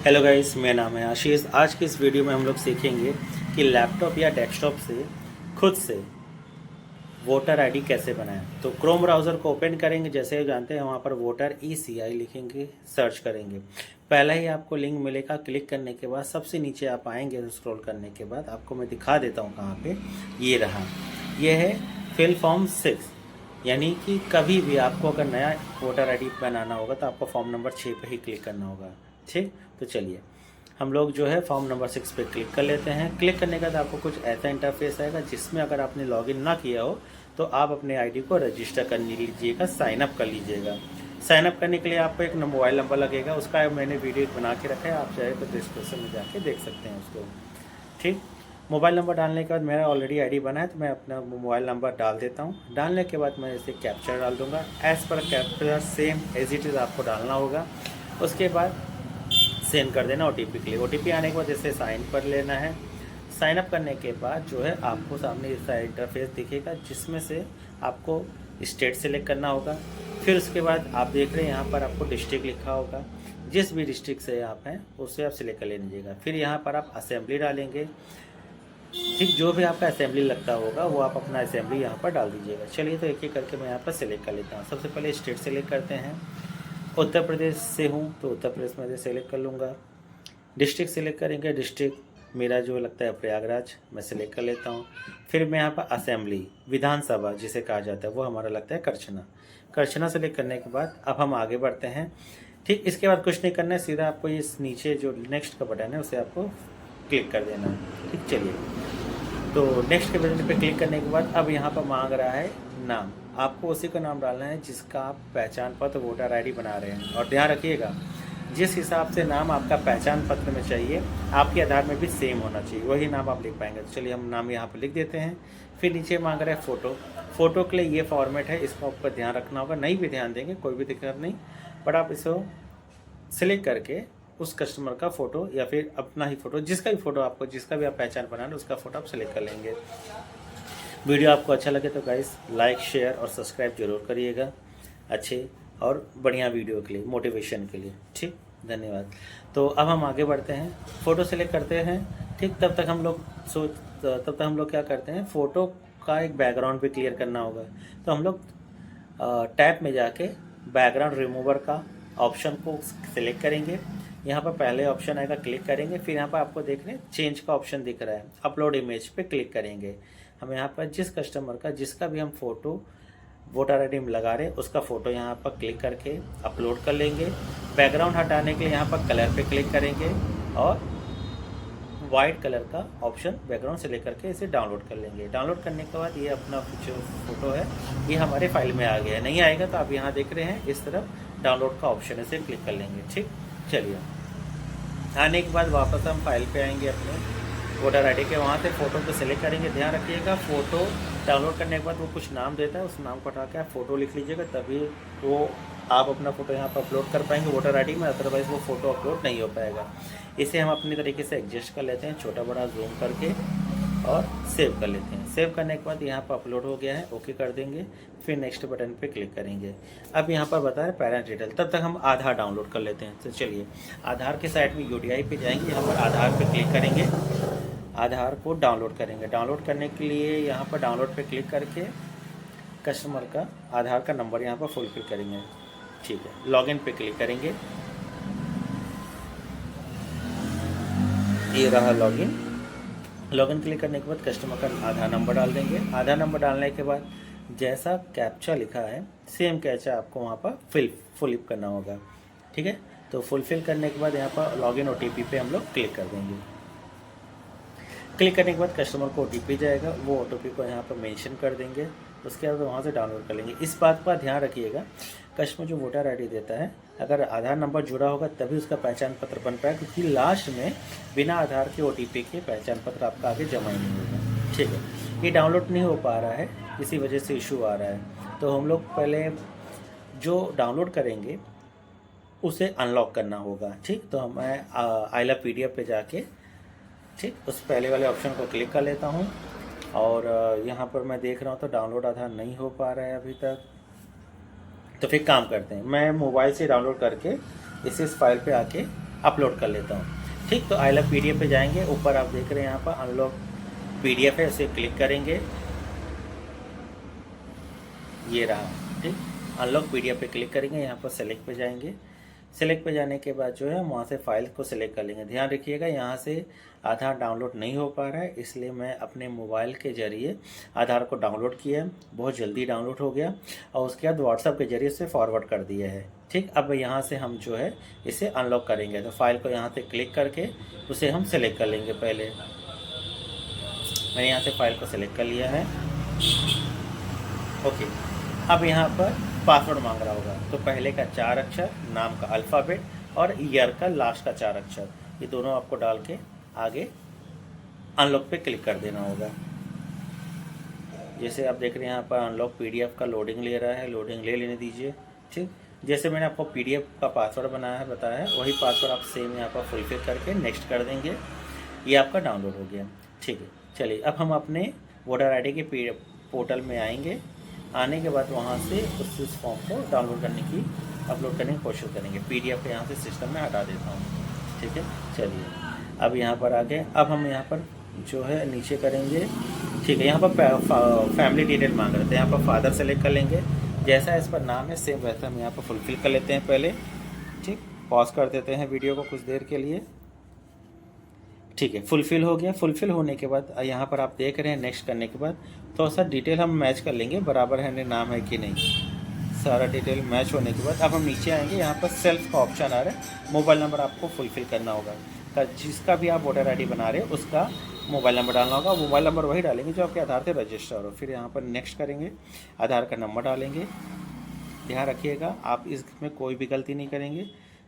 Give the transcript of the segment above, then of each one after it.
Hello guys, मेरा नाम है आशीष। आज की इस वीडियो में हम लोग सीखेंगे कि लैपटॉप या डेस्कटॉप से खुद से वोटर आईडी कैसे बनाएं। तो क्रोम ब्राउज़र को ओपन करेंगे, जैसे आप जानते हैं वहाँ पर वोटर ECI लिखेंगे, सर्च करेंगे। पहला ही आपको लिंक मिलेगा। क्लिक करने के बाद सबसे नीचे आप आएंगे, स्क्रॉल करने के बाद आपको मैं दिखा देता हूँ कहाँ पे। ये रहा, ये है फिल फॉर्म 6। यानी कि कभी भी आपको अगर नया वोटर आईडी बनाना होगा तो आपको फॉर्म नंबर 6 पे ही क्लिक करना होगा। ठीक, तो चलिए हम लोग जो है फॉर्म नंबर 6 पे क्लिक कर लेते हैं। क्लिक करने के बाद आपको कुछ ऐसा इंटरफेस आएगा जिसमें अगर आपने लॉगिन ना किया हो तो आप अपने आईडी को रजिस्टर कर लीजिएगा, साइन अप कर लीजिएगा। साइन अप करने के लिए आपको एक मोबाइल नंबर लगेगा, उसका मैंने वीडियो बना के रखा है, आप चाहे तो डिस्क्रिप्शन में जाके देख सकते हैं उसको। ठीक, मोबाइल नंबर डालने के बाद मेरा ऑलरेडी आईडी बना है तो मैं अपना मोबाइल नंबर डाल देता हूँ। डालने के बाद मैं इसे कैप्चर डाल दूँगा। As per capture same as it is आपको डालना होगा। उसके बाद सेंड कर देना OTP के लिए। OTP आने के बाद इसे साइन कर लेना है। साइन अप करने के बाद जो है आपको सामने इस इंटरफेस दिखेगा जिसमें से आपको स्टेट सेलेक्ट करना होगा। फिर उसके बाद आप देख रहे हैं यहाँ पर आपको डिस्ट्रिक्ट लिखा होगा, जिस भी डिस्ट्रिक्ट से आप हैं उसे आप सिलेक्ट कर लीजिएगा। फिर यहाँ पर आप असेंबली डालेंगे। ठीक, जो भी आपका असेंबली लगता होगा वो आप अपना असेंबली यहाँ पर डाल दीजिएगा। चलिए तो एक एक करके मैं यहाँ पर सिलेक्ट कर लेता हूँ। सबसे पहले स्टेट सेलेक्ट करते हैं। उत्तर प्रदेश से हूँ तो उत्तर प्रदेश में सेलेक्ट कर लूँगा। डिस्ट्रिक्ट सेलेक्ट करेंगे, डिस्ट्रिक्ट मेरा जो लगता है प्रयागराज, मैं सेलेक्ट कर लेता हूँ। फिर मैं यहाँ पर असेंबली विधानसभा जिसे कहा जाता है वो हमारा लगता है करछना। करछना सेलेक्ट करने के बाद अब हम आगे बढ़ते हैं। ठीक, इसके बाद कुछ नहीं करना है, सीधा आपको इस नीचे जो नेक्स्ट का बटन है उसे आपको क्लिक कर देना है। ठीक, चलिए तो नेक्स्ट के बटन पे क्लिक करने के बाद अब यहाँ पर मांग रहा है नाम। आपको उसी का नाम डालना है जिसका आप पहचान पत्र वोटर आईडी बना रहे हैं। और ध्यान रखिएगा, जिस हिसाब से नाम आपका पहचान पत्र में चाहिए आपके आधार में भी सेम होना चाहिए, वही नाम आप लिख पाएंगे। तो चलिए हम नाम यहाँ पर लिख देते हैं। फिर नीचे मांग रहा है फ़ोटो। फ़ोटो के लिए ये फॉर्मेट है, इसको आपको ध्यान रखना होगा। नहीं भी ध्यान देंगे कोई भी दिक्कत नहीं, बट आप इसको सिलेक्ट करके उस कस्टमर का फ़ोटो या फिर अपना ही फ़ोटो, जिसका भी फ़ोटो आपको, जिसका भी आप पहचान बना रहे उसका फ़ोटो आप सिलेक्ट कर लेंगे। वीडियो आपको अच्छा लगे तो गाइस लाइक, शेयर और सब्सक्राइब जरूर करिएगा, अच्छे और बढ़िया वीडियो के लिए, मोटिवेशन के लिए। ठीक, धन्यवाद। तो अब हम आगे बढ़ते हैं, फ़ोटो सेलेक्ट करते हैं। ठीक, तब तक हम लोग क्या करते हैं, फ़ोटो का एक बैकग्राउंड भी क्लियर करना होगा। तो हम लोग टैब में जाके बैकग्राउंड रिमूवर का ऑप्शन को सिलेक्ट करेंगे। यहाँ पर पहले ऑप्शन आएगा, क्लिक करेंगे। फिर यहाँ पर आपको देख रहे हैं चेंज का ऑप्शन दिख रहा है, अपलोड इमेज पे क्लिक करेंगे। हम यहाँ पर जिस कस्टमर का, जिसका भी हम फ़ोटो वोटर आईडी में लगा रहे हैं उसका फ़ोटो यहाँ पर क्लिक करके अपलोड कर लेंगे। बैकग्राउंड हटाने के लिए यहाँ पर कलर पे क्लिक करेंगे और वाइट कलर का ऑप्शन बैकग्राउंड से लेकर के इसे डाउनलोड कर लेंगे। डाउनलोड करने के बाद ये अपना जो फ़ोटो है ये हमारे फाइल में आ गया है। नहीं आएगा तो आप यहाँ देख रहे हैं इस तरफ डाउनलोड का ऑप्शन है, इसे क्लिक कर लेंगे। ठीक, चलिए आने के बाद वापस हम फाइल पे आएंगे अपने वोटर आईडी के, वहाँ से फ़ोटो को सिलेक्ट करेंगे। ध्यान रखिएगा फ़ोटो डाउनलोड करने के बाद वो कुछ नाम देता है, उस नाम को हटा के आप फ़ोटो लिख लीजिएगा, तभी वो आप अपना फ़ोटो यहाँ पर अपलोड कर पाएंगे वोटर आईडी में, अदरवाइज़ वो फ़ोटो अपलोड नहीं हो पाएगा। इसे हम अपनी तरीके से एडजस्ट कर लेते हैं, छोटा बड़ा जूम करके, और सेव कर लेते हैं। सेव करने के बाद यहाँ पर अपलोड हो गया है, ओके कर देंगे। फिर नेक्स्ट बटन पे क्लिक करेंगे। अब यहाँ पर बता रहे पेरेंट डिटेल, तब तक हम आधार डाउनलोड कर लेते हैं। तो चलिए आधार के साइड में UDI पे जाएंगे, यहाँ पर आधार पे क्लिक करेंगे, आधार को डाउनलोड करेंगे। डाउनलोड करने के लिए यहाँ पर डाउनलोड पे क्लिक करके कस्टमर का आधार का नंबर यहाँ पर फुलफिल करेंगे। ठीक है, लॉगिन पे क्लिक करेंगे, ये रहा लॉगिन। लॉगिन क्लिक करने के बाद कस्टमर का आधार नंबर डाल देंगे। आधार नंबर डालने के बाद जैसा कैप्चा लिखा है सेम कैप्चा आपको वहाँ पर फिल करना होगा। ठीक है, तो फुलफिल करने के बाद यहाँ पर लॉगिन OTP पे हम लोग क्लिक कर देंगे। क्लिक करने के बाद कस्टमर को OTP जाएगा, वो OTP को यहाँ पर मेंशन कर देंगे, उसके बाद वहाँ से डाउनलोड कर लेंगे। इस बात का ध्यान रखिएगा, कस्टमर जो वोटर आईडी देता है अगर आधार नंबर जुड़ा होगा तभी उसका पहचान पत्र बन पाएगा, क्योंकि लास्ट में बिना आधार के OTP के पहचान पत्र आपका आगे जमा ही नहीं होगा। ठीक है, ये डाउनलोड नहीं हो पा रहा है, इसी वजह से इशू आ रहा है। तो हम लोग पहले जो डाउनलोड करेंगे उसे अनलॉक करना होगा। ठीक, तो मैं आई लव PDF पे जाके, ठीक, उस पहले वाले ऑप्शन को क्लिक कर लेता हूँ। और यहाँ पर मैं देख रहा हूँ तो डाउनलोड आधार नहीं हो पा रहा है अभी तक। तो फिर काम करते हैं, मैं मोबाइल से डाउनलोड करके इस फाइल पे आके अपलोड कर लेता हूँ। ठीक, तो आई लव PDF पे जाएंगे, ऊपर आप देख रहे हैं यहाँ पर अनलॉक PDF है, इसे क्लिक करेंगे, ये रहा। ठीक, अनलॉक PDF पे क्लिक करेंगे, यहाँ पर सेलेक्ट पे जाएंगे। सेलेक्ट पे जाने के बाद जो है वहाँ से फाइल को सिलेक्ट कर लेंगे। ध्यान रखिएगा यहाँ से आधार डाउनलोड नहीं हो पा रहा है, इसलिए मैं अपने मोबाइल के ज़रिए आधार को डाउनलोड किया, बहुत जल्दी डाउनलोड हो गया और उसके बाद व्हाट्सएप के ज़रिए से फॉरवर्ड कर दिया है। ठीक, अब यहाँ से हम जो है इसे अनलॉक करेंगे, तो फाइल को यहाँ से क्लिक करके उसे हम सेलेक्ट कर लेंगे। पहले मैंने यहाँ से फाइल को सिलेक्ट कर लिया है। ओके, अब यहाँ पर पासवर्ड मांग रहा होगा, तो पहले का 4 अक्षर, नाम का अल्फ़ाबेट और ईयर का लास्ट का 4 अक्षर, ये दोनों आपको डाल के आगे अनलॉक पे क्लिक कर देना होगा। जैसे आप देख रहे हैं यहाँ पर अनलॉक PDF का लोडिंग ले रहा है, लोडिंग ले लेने दीजिए। ठीक, जैसे मैंने आपको PDF का पासवर्ड बनाया है, बताया है, वही पासवर्ड आप सेम यहाँ पर फुलफिल करके नेक्स्ट कर देंगे। ये आपका डाउनलोड हो गया। ठीक है, चलिए अब हम अपने वोटर ID के पोर्टल में आएंगे। आने के बाद वहाँ से उस फॉर्म को डाउनलोड करने की, अपलोड करने की कोशिश करेंगे। PDF को यहाँ से सिस्टम में हटा देता हूँ। ठीक है, चलिए अब यहाँ पर आ गए। अब हम यहाँ पर जो है नीचे करेंगे। ठीक है, यहाँ पर फैमिली डिटेल मांग रहे थे, यहाँ पर फादर सेलेक्ट कर लेंगे। जैसा इस पर नाम है सेम वैसा हम यहाँ पर फुलफिल कर लेते हैं पहले। ठीक, पॉज कर देते हैं वीडियो को कुछ देर के लिए। ठीक है, फुलफ़िल हो गया। फुलफ़िल होने के बाद यहाँ पर आप देख रहे हैं नेक्स्ट करने के बाद तो सर डिटेल हम मैच कर लेंगे, बराबर है नाम है कि नहीं। सारा डिटेल मैच होने के बाद अब हम नीचे आएंगे, यहाँ पर सेल्फ का ऑप्शन आ रहा है। मोबाइल नंबर आपको फुलफ़िल करना होगा, जिसका भी आप वोटर ID बना रहे हो उसका मोबाइल नंबर डालना होगा। मोबाइल नंबर वही डालेंगे जो आपके आधार से रजिस्टर हो। फिर यहाँ पर नेक्स्ट करेंगे, आधार का नंबर डालेंगे। ध्यान रखिएगा आप इसमें कोई भी गलती नहीं करेंगे,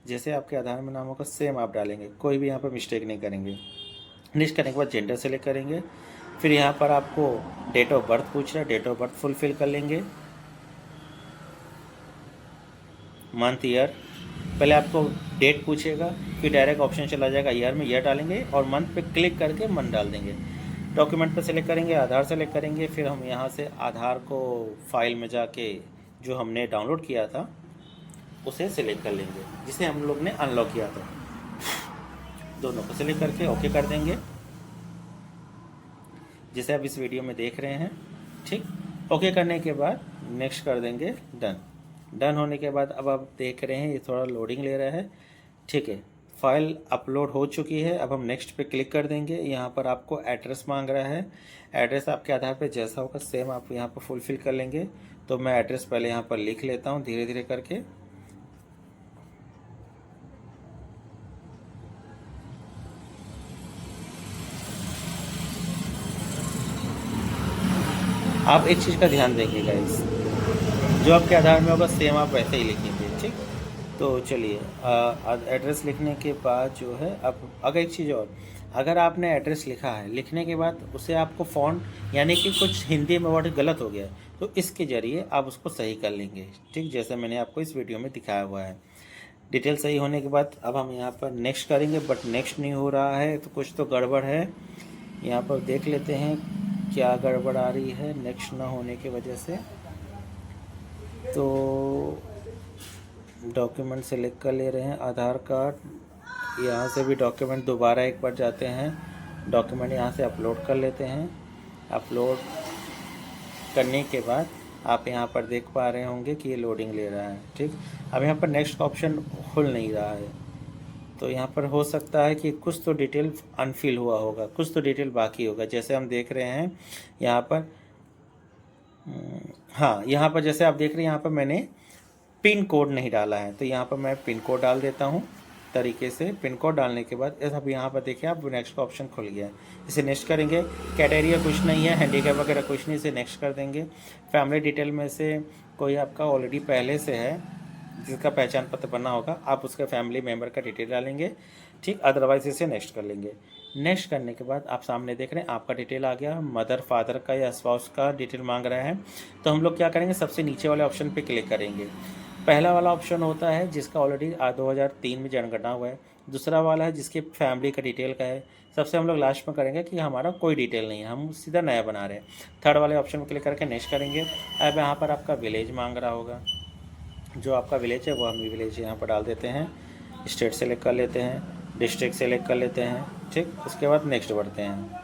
जैसे आपके आधार में नाम होगा सेम आप डालेंगे, कोई भी यहाँ पर मिस्टेक नहीं करेंगे। नेक्स्ट करने के बाद जेंडर सेलेक्ट करेंगे। फिर यहाँ पर आपको डेट ऑफ बर्थ पूछ रहा है, डेट ऑफ बर्थ फुलफिल कर लेंगे। मंथ ईयर, पहले आपको डेट पूछेगा, फिर डायरेक्ट ऑप्शन चला जाएगा ईयर में, ईयर डालेंगे और मंथ पे क्लिक करके मंथ डाल देंगे। डॉक्यूमेंट पे सेलेक्ट करेंगे, आधार सेलेक्ट करेंगे। फिर हम यहाँ से आधार को फाइल में जाके जो हमने डाउनलोड किया था उसे सिलेक्ट कर लेंगे, जिसे हम लोग ने अनलॉक किया था। दोनों को सिलेक्ट करके ओके कर देंगे, जैसे आप इस वीडियो में देख रहे हैं। ठीक, ओके करने के बाद नेक्स्ट कर देंगे डन। डन होने के बाद अब आप देख रहे हैं ये थोड़ा लोडिंग ले रहा है। ठीक है, फाइल अपलोड हो चुकी है। अब हम नेक्स्ट पे क्लिक कर देंगे। यहाँ पर आपको एड्रेस मांग रहा है, एड्रेस आपके आधार पे जैसा होगा सेम आप यहाँ पर फुलफिल कर लेंगे। तो मैं एड्रेस पहले यहाँ पर लिख लेता हूँ धीरे धीरे करके। आप एक चीज़ का ध्यान देंगे गाइस, जो आपके आधार में होगा सेम आप वैसे ही लिखेंगे। ठीक, तो चलिए एड्रेस लिखने के बाद जो है अब अगर एक चीज़ और, अगर आपने एड्रेस लिखा है, लिखने के बाद उसे आपको फ़ॉन्ट यानी कि कुछ हिंदी में वर्ड गलत हो गया तो इसके ज़रिए आप उसको सही कर लेंगे। ठीक, जैसे मैंने आपको इस वीडियो में दिखाया हुआ है। डिटेल सही होने के बाद अब हम यहाँ पर नेक्स्ट करेंगे, बट नेक्स्ट नहीं हो रहा है तो कुछ तो गड़बड़ है। यहाँ पर देख लेते हैं क्या गड़बड़ आ रही है नेक्स्ट ना होने की वजह से। तो डॉक्यूमेंट सेलेक्ट कर ले रहे हैं, आधार कार्ड, यहाँ से भी डॉक्यूमेंट दोबारा एक बार जाते हैं, डॉक्यूमेंट यहाँ से अपलोड कर लेते हैं। अपलोड करने के बाद आप यहाँ पर देख पा रहे होंगे कि ये लोडिंग ले रहा है। ठीक, अब यहाँ पर नेक्स्ट का ऑप्शन खुल नहीं रहा है, तो यहाँ पर हो सकता है कि कुछ तो डिटेल अनफिल हुआ होगा, कुछ तो डिटेल बाकी होगा। जैसे हम देख रहे हैं यहाँ पर, हाँ यहाँ पर जैसे आप देख रहे हैं यहाँ पर मैंने पिन कोड नहीं डाला है, तो यहाँ पर मैं पिन कोड डाल देता हूँ तरीके से। पिन कोड डालने के बाद अब यहाँ पर देखिए आप नेक्स्ट का ऑप्शन खुल गया है, इसे नेक्स्ट करेंगे। कैटेगरी कुछ नहीं है, हैंडीकैप वगैरह कुछ नहीं, इसे नेक्स्ट कर देंगे। फैमिली डिटेल में से कोई आपका ऑलरेडी पहले से है जिसका पहचान पत्र बना होगा, आप उसके फैमिली मेम्बर का डिटेल डालेंगे। ठीक, अदरवाइज इसे नेक्स्ट कर लेंगे। नेक्स्ट करने के बाद आप सामने देख रहे हैं आपका डिटेल आ गया। मदर फादर का या स्पाउस का डिटेल मांग रहा है, तो हम लोग क्या करेंगे, सबसे नीचे वाले ऑप्शन पे क्लिक करेंगे। पहला वाला ऑप्शन होता है जिसका ऑलरेडी 2003 में जनगणना हुआ है। दूसरा वाला है जिसके फैमिली का डिटेल का है। सबसे हम लोग लास्ट में करेंगे कि हमारा कोई डिटेल नहीं है, हम सीधा नया बना रहे हैं। थर्ड वाले ऑप्शन में क्लिक करके नेक्स्ट करेंगे। अब यहाँ पर आपका विलेज मांग रहा होगा, जो आपका विलेज है वो हम विलेज यहाँ पर डाल देते हैं। स्टेट सेलेक्ट कर लेते हैं, डिस्ट्रिक्ट सेलेक्ट कर लेते हैं। ठीक, उसके बाद नेक्स्ट बढ़ते हैं।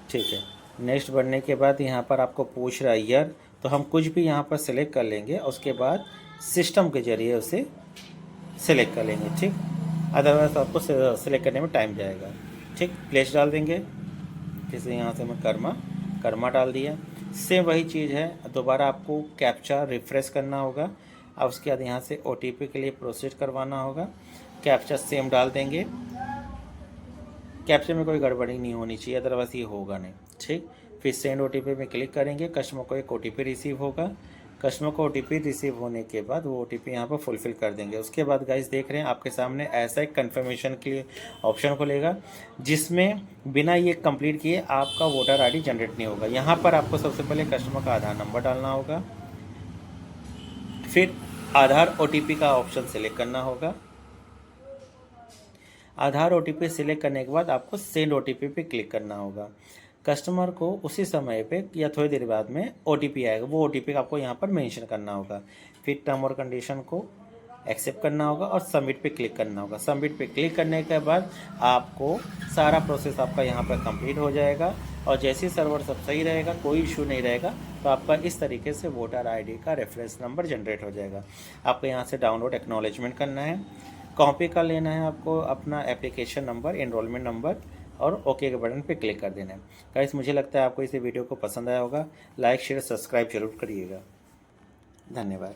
ठीक है, नेक्स्ट बढ़ने के बाद यहाँ पर आपको पूछ रहा है ईयर, तो हम कुछ भी यहाँ पर सेलेक्ट कर लेंगे, उसके बाद सिस्टम के ज़रिए उसे सेलेक्ट कर लेंगे। ठीक, अदरवाइज आपको सेलेक्ट करने में टाइम जाएगा। ठीक, प्लेस डाल देंगे, जैसे यहाँ से मैं कर्मा डाल दिया। सेम वही चीज़ है, दोबारा आपको कैप्चा रिफ्रेश करना होगा। अब उसके बाद यहाँ से OTP के लिए प्रोसेस करवाना होगा। कैप्चा सेम डाल देंगे, कैप्चा में कोई गड़बड़ी नहीं होनी चाहिए, अदरवाइज ये होगा नहीं। ठीक, फिर सेंड OTP में क्लिक करेंगे, कस्टमर को एक OTP रिसीव होगा। कस्टमर को OTP रिसीव होने के बाद वो OTP यहाँ पर फुलफ़िल कर देंगे। उसके बाद गाइस देख रहे हैं आपके सामने ऐसा एक कन्फर्मेशन के ऑप्शन खुलेगा, जिसमें बिना ये कंप्लीट किए आपका वोटर ID जनरेट नहीं होगा। यहाँ पर आपको सबसे पहले कस्टमर का आधार नंबर डालना होगा, फिर आधार OTP का ऑप्शन सेलेक्ट करना होगा। आधार OTP सिलेक्ट करने के बाद आपको सेंड OTP पे क्लिक करना होगा। कस्टमर को उसी समय पे या थोड़ी देर बाद में OTP आएगा, वो OTP आपको यहाँ पर मेंशन करना होगा। फिर टर्म और कंडीशन को एक्सेप्ट करना होगा और सबमिट पे क्लिक करना होगा। सबमिट पे क्लिक करने के बाद आपको सारा प्रोसेस आपका यहाँ पर कंप्लीट हो जाएगा, और जैसे ही सर्वर सब सही रहेगा, कोई इशू नहीं रहेगा, तो आपका इस तरीके से वोटर ID का रेफरेंस नंबर जनरेट हो जाएगा। आपको यहाँ से डाउनलोड एक्नॉलेजमेंट करना है, कॉपी कर लेना है आपको अपना एप्लीकेशन नंबर, एनरोलमेंट नंबर, और ओके के बटन पे क्लिक कर देना है। गाइस मुझे लगता है आपको इस वीडियो को पसंद आया होगा। लाइक शेयर सब्सक्राइब जरूर करिएगा। धन्यवाद।